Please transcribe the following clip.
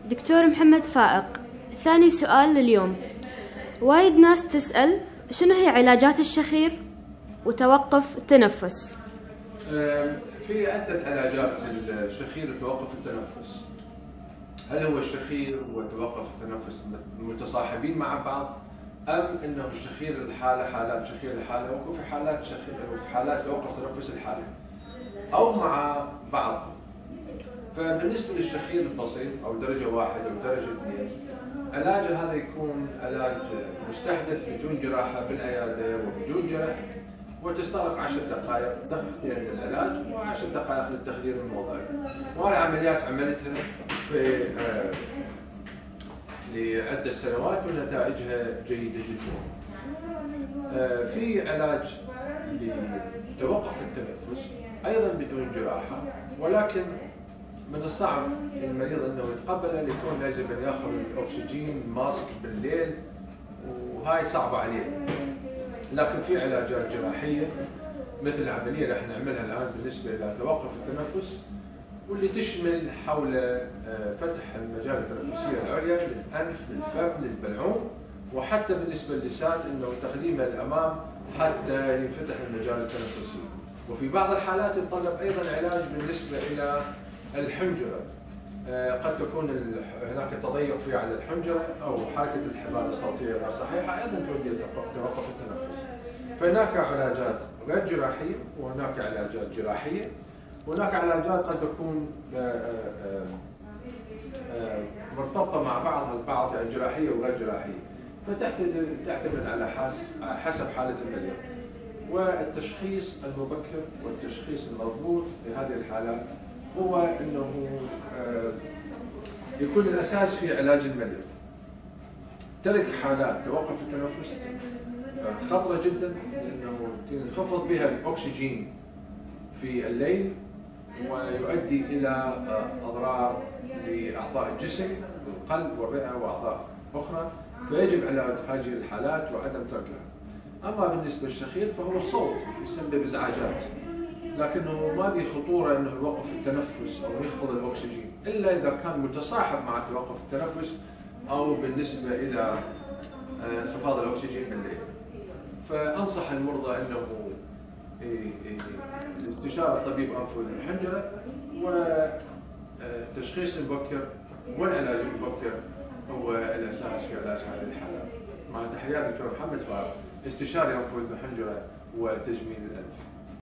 دكتور محمد فائق، ثاني سؤال لليوم. وايد ناس تسأل شنو هي علاجات الشخير وتوقف التنفس؟ في عدة علاجات للشخير وتوقف التنفس. هل هو الشخير وتوقف التنفس متصاحبين مع بعض، أم أنه الشخير الحالة حالات شخير الحالة وفي حالات شخير وفي حالات توقف تنفس الحالة، أو مع بعض؟ فبالنسبة للشخير البسيط أو درجة 1 أو درجة 2، علاجه هذا يكون علاج مستحدث بدون جراحة بالعيادة وبدون جرح، وتستغرق 10 دقائق دقيقتين للعلاج و10 دقائق للتخدير الموضعي. وهذه عمليات عملتها في لعدة سنوات ونتائجها جيدة جدا. في علاج لتوقف التنفس أيضا بدون جراحة، ولكن من الصعب المريض انه يتقبله ليكون يجب ان ياخذ الاكسجين ماسك بالليل، وهاي صعبه عليه. لكن في علاجات جراحيه مثل العمليه اللي احنا نعملها الان بالنسبه الى توقف التنفس، واللي تشمل حول فتح المجال التنفسيه العليا للانف للفم للبلعوم، وحتى بالنسبه للسات انه تقديمه للامام حتى ينفتح المجال التنفسي. وفي بعض الحالات يتطلب ايضا علاج بالنسبه الى الحنجرة، قد تكون هناك تضيق في على الحنجرة أو حركة الحبال الصوتية غير صحيحة، أيضا تؤدي إلى توقف التنفس. فهناك علاجات غير جراحية وهناك علاجات جراحية، وهناك علاجات قد تكون مرتبطة مع بعضها البعض، يعني جراحية وغير جراحية، فتعتمد على حسب حالة المريض. والتشخيص المبكر والتشخيص المضبوط في هذه الحالات هو انه يكون الاساس في علاج المريض. ترك حالات توقف التنفس خطره جدا، لانه ينخفض بها الاكسجين في الليل ويؤدي الى اضرار لاعضاء الجسم القلب والرئه واعضاء اخرى، فيجب علاج هذه الحالات وعدم تركها. اما بالنسبه للشخير فهو الصوت يسبب ازعاجات، لكنه ما به خطوره انه يوقف التنفس او يخفض الاكسجين الا اذا كان متصاحب مع توقف التنفس او بالنسبه الى انخفاض الاكسجين بالليل. فانصح المرضى انه استشاره طبيب انف واذن وحنجره، والتشخيص المبكر والعلاج المبكر هو الاساس في علاج هذه الحالات. مع تحياتي دكتور محمد فائق، استشاري انف واذن وحنجره وتجميل الانف.